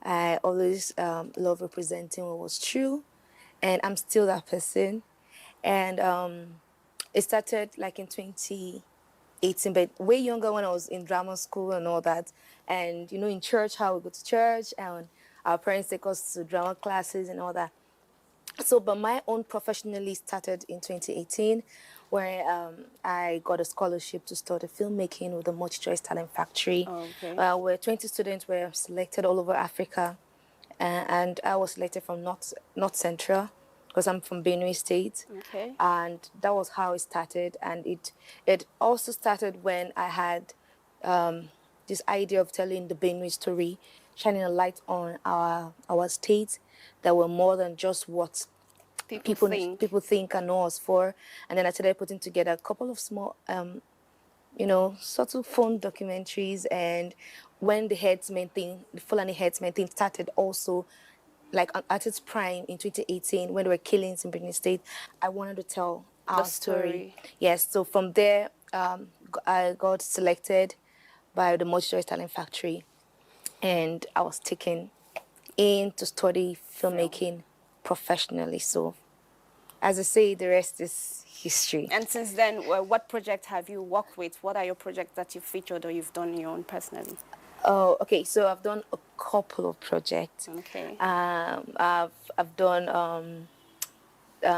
I always love representing what was true, and I'm still that person. And it started like in 2018, but way younger when I was in drama school and all that. And you know, in church, how we go to church, and our parents take us to drama classes and all that. So, but my own professionally started in 2018, where I got a scholarship to study filmmaking with the Multi Choice Talent Factory. Oh, okay. Where 20 students were selected all over Africa, and I was selected from North Central because I'm from Benue State. Okay. And that was how it started. And it also started when I had this idea of telling the Benue story, shining a light on our state that were more than just what people think and know us for. And then I started putting together a couple of small sort of fun documentaries. And when the Fulani headsman thing started also, like at its prime in 2018, when there were killings in Benue State, I wanted to tell our story. Yes, so from there, I got selected by the Multi Choice Talent Factory, and I was taken in to study filmmaking professionally. So, as I say, the rest is history. And since then, what project have you worked with? What are your projects that you've featured or you've done your own personally? Oh, okay. So I've done a couple of projects. Okay. I've done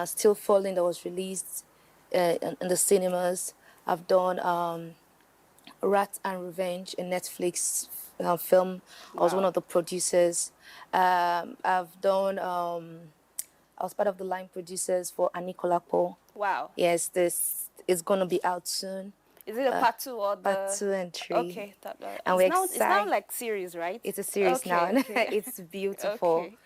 Still Falling, that was released in the cinemas. I've done Rat and Revenge, a Netflix film. Wow. I was one of the producers. I've done. I was part of the line producers for Anikolapo. Wow. Yes, this is going to be out soon. Is it a part 2 or the... Part 2 and 3. Okay. And it's now like series, right? It's a series now. Okay. It's beautiful. Okay.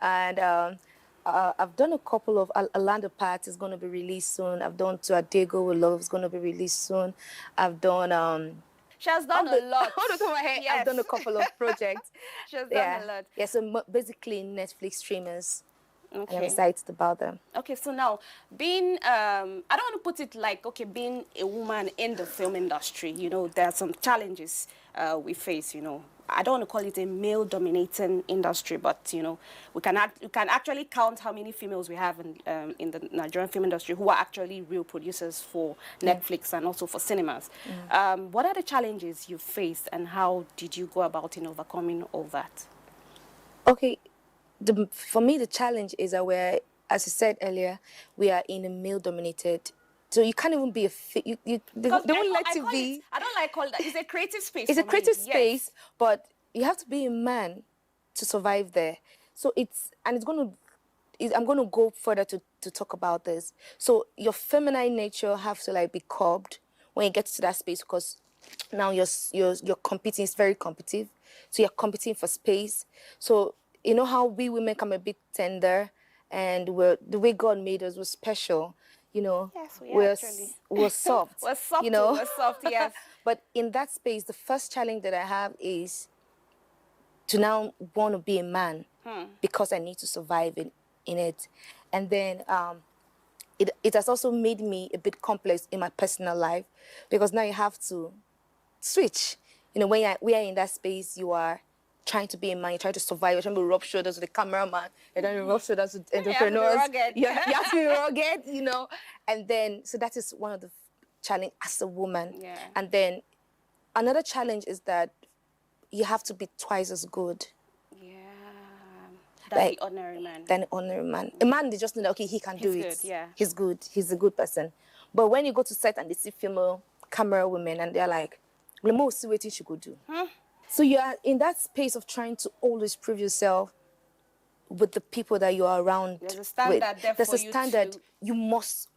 And I've done a couple of... Alanda Part is going to be released soon. I've done To Adego with Love is going to be released soon. I've done... She has done a lot. On the top of my head, yes. I've done a couple of projects. She has done a lot. Yeah, so basically Netflix streamers. Okay. I'm excited about them. Okay, so now, being, I don't want to put it like, okay, being a woman in the film industry, you know, there are some challenges we face, you know. I don't want to call it a male-dominating industry, but, you know, we can actually count how many females we have in the Nigerian film industry who are actually real producers for Netflix and also for cinemas. What are the challenges you faced, and how did you go about in overcoming all that? Okay. For me, the challenge is that we're, as I said earlier, we are in a male-dominated. So you can't even be they won't let you be. I don't like all that. It's a creative space. It's a creative space, but you have to be a man to survive there. So I'm going to go further to talk about this. So your feminine nature have to like be curbed when you get to that space, because now you're competing. It's very competitive. So you're competing for space. So you know how we women come a bit tender, and the way God made us was special, you know. Yes, we're soft. We're soft, you know. We're soft, yes. But in that space, the first challenge that I have is to now want to be a man because I need to survive in it. And then it has also made me a bit complex in my personal life, because now you have to switch. You know, when we are in that space, you are trying to be a man, you're trying to survive, you're trying to rub shoulders with the cameraman, you're trying to rub shoulders with entrepreneurs. You have to be rugged, you know. And then, so that is one of the challenges as a woman. Yeah. And then another challenge is that you have to be twice as good. Yeah. Than the ordinary man. Than the ordinary man. A man, they just know that, okay, he can do it. Good, yeah. He's good. He's a good person. But when you go to set and they see female camera women and they're like, "Lemo, see what she could do." So you are in that space of trying to always prove yourself with the people that you are around. There's a standard there. There's a standard you must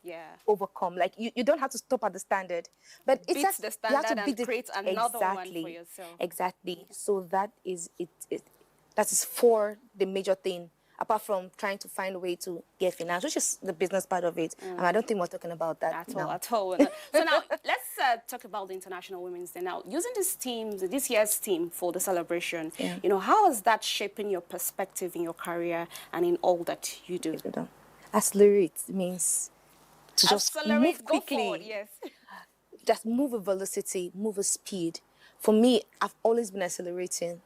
overcome. Like you don't have to stop at the standard, but it's just the standard, you have to and create another one for yourself. Exactly. So that is it. That is for the major thing. Apart from trying to find a way to get finance, which is the business part of it. And I don't think we're talking about that at all. So now, let's talk about the International Women's Day. Now, using this year's theme for the celebration, you know, how is that shaping your perspective in your career and in all that you do? Accelerate means to just move quickly. Go forward, yes. Just move with velocity, move with speed. For me, I've always been accelerating,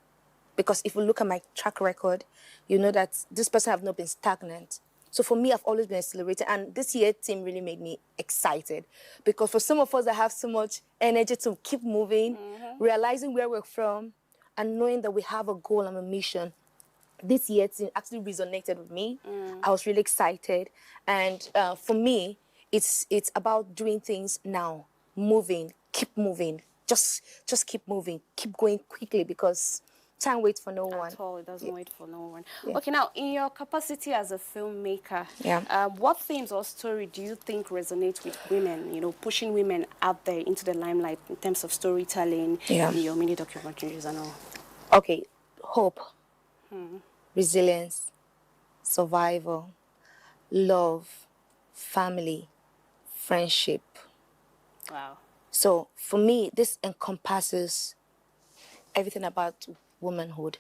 Because if you look at my track record, you know that this person have not been stagnant. So for me, I've always been accelerating. And this year team really made me excited. Because for some of us that have so much energy to keep moving, realizing where we're from, and knowing that we have a goal and a mission, this year team actually resonated with me. I was really excited. And for me, it's about doing things now, moving, keep moving. Just keep moving, keep going quickly, because time waits for no one. At all, it doesn't Yeah. wait for no one. Yeah. Okay, now in your capacity as a filmmaker, Yeah. what themes or story do you think resonate with women? You know, pushing women out there into the limelight in terms of storytelling, Yeah. in your mini documentaries and all. Okay, hope, resilience, survival, love, family, friendship. Wow. So for me, this encompasses everything about womanhood.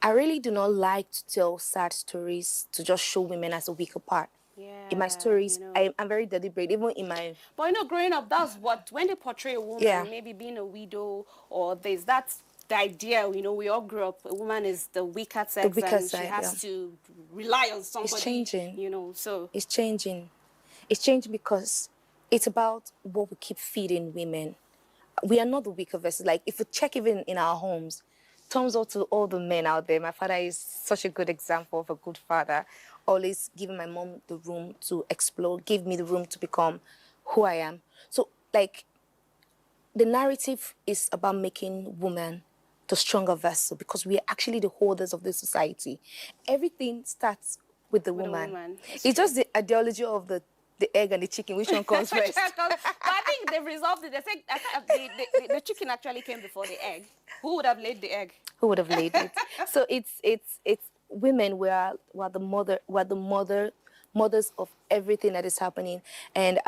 I really do not like to tell sad stories to just show women as a weaker part. Yeah. In my stories, you know. I'm very deliberate, even in my... But you know, growing up, that's what, when they portray a woman, Yeah. maybe being a widow, or there's that the idea, you know, we all grew up, a woman is the weaker sex weaker and she side, has yeah. to rely on somebody. It's changing. You know, so. It's changing. It's changing because it's about what we keep feeding women. We are not the weaker vessel. Like, if we check even in our homes, thumbs up to all the men out there. My father is such a good example of a good father. Always giving my mom the room to explore, give me the room to become who I am. So, like, the narrative is about making women the stronger vessel, because we are actually the holders of the society. Everything starts with the woman. It's just the ideology of the egg and the chicken. Which one comes first? But I think they've resolved it. They said the chicken actually came before the egg. Who would have laid the egg? Who would have laid it? So it's women. We're the mothers of everything that is happening. And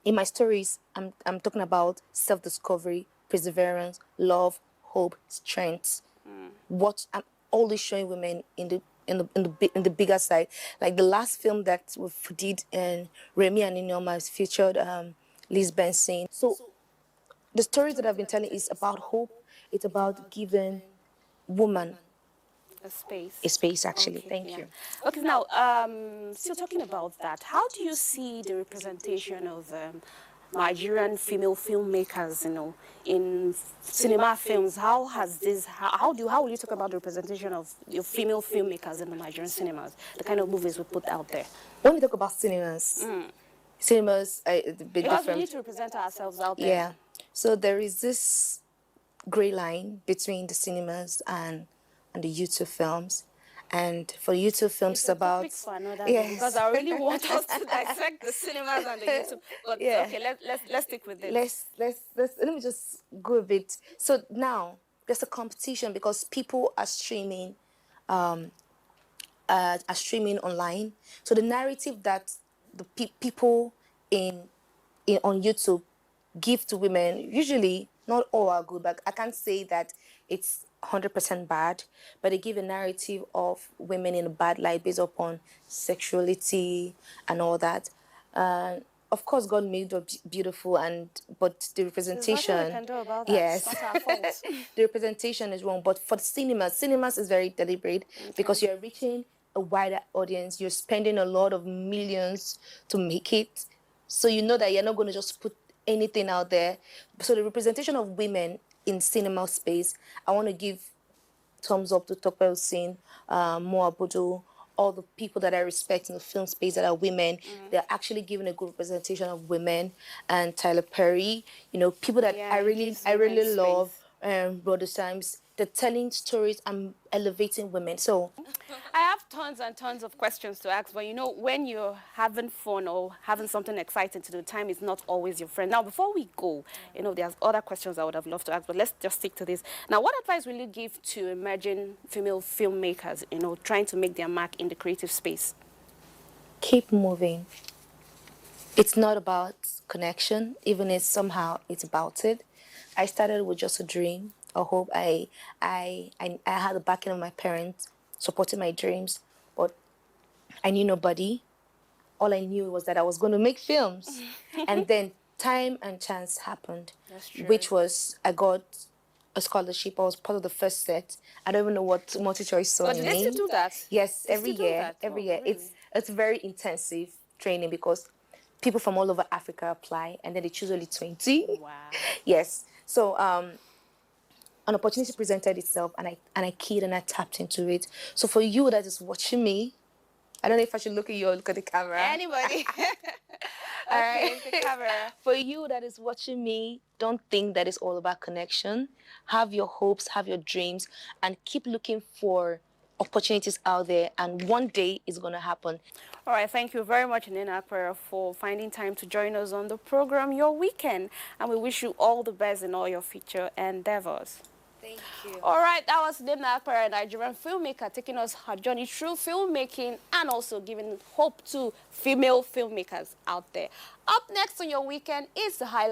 in my stories, I'm talking about self-discovery, perseverance, love, hope, strength. What I'm always showing women in the bigger side. Like the last film that we did, and Remy and Inyoma featured Liz Benson. So the stories that I've been telling is about hope. It's about giving woman A space. a space, actually. Okay, Thank yeah. you. Okay, now, still talking about that, how do you see the representation of Nigerian female filmmakers, you know, in cinema films? How has this, how will you talk about the representation of your female filmmakers in the Nigerian cinemas, the kind of movies we put out there? When we talk about cinemas, cinemas are a bit Because we different. need to represent ourselves out there. Yeah. So there is this gray line between the cinemas and the YouTube films. And for YouTube films, it's about... Topic for another day, because I really want us to dissect the cinemas and the YouTube. But Yeah. okay, let's stick with it. Let me just go a bit. So now there's a competition because people are streaming online. So the narrative that the people in on YouTube give to women, usually not all are good, but I can't say that it's 100% bad, but they give a narrative of women in a bad light based upon sexuality and all that. Of course, God made us beautiful, but the representation... There's nothing we can do about that. Yes. It's not our fault. The representation is wrong. But for the cinemas is very deliberate, because you're reaching a wider audience. You're spending a lot of millions to make it. So you know that you're not going to just put anything out there. So the representation of women in cinema space, I want to give thumbs up to Tope Hussein, Mo Abudu, all the people that I respect in the film space that are women. They're actually giving a good representation of women. And Tyler Perry, you know, people that Yeah, I he really gives women love. space. Brother Times, they're telling stories and elevating women. So I have tons and tons of questions to ask, but you know, when you're having fun or having something exciting to do, time is not always your friend. Now, before we go, you know, there's other questions I would have loved to ask, but let's just stick to this. Now, what advice will you give to emerging female filmmakers, you know, trying to make their mark in the creative space? keep moving. It's not about connection, even if somehow it's about it. I started with just a dream, a hope. I had the backing of my parents supporting my dreams, but I knew nobody. All I knew was that I was going to make films. And then time and chance happened, That's true. which was I got a scholarship. I was part of the first set. I don't even know what multi-choice But sewing do they still means. do that? Yes, They every still do year, that? every Oh, year. really? It's very intensive training because people from all over Africa apply, and then they choose only 20. Wow. Yes. So an opportunity presented itself, and I keyed and I tapped into it. So for you that is watching me, I don't know if I should look at you or look at the camera. Anybody? All Okay, right. the camera. For you that is watching me, don't think that it's all about connection. Have your hopes, have your dreams, and keep looking for opportunities out there. And one day it's going to happen. All right, thank you very much, Nina Akpera, for finding time to join us on the program Your Weekend. And we wish you all the best in all your future endeavors. Thank you. All right, that was Mnena, a Nigerian filmmaker, taking us her journey through filmmaking and also giving hope to female filmmakers out there. Up next on Your Weekend is the highlight.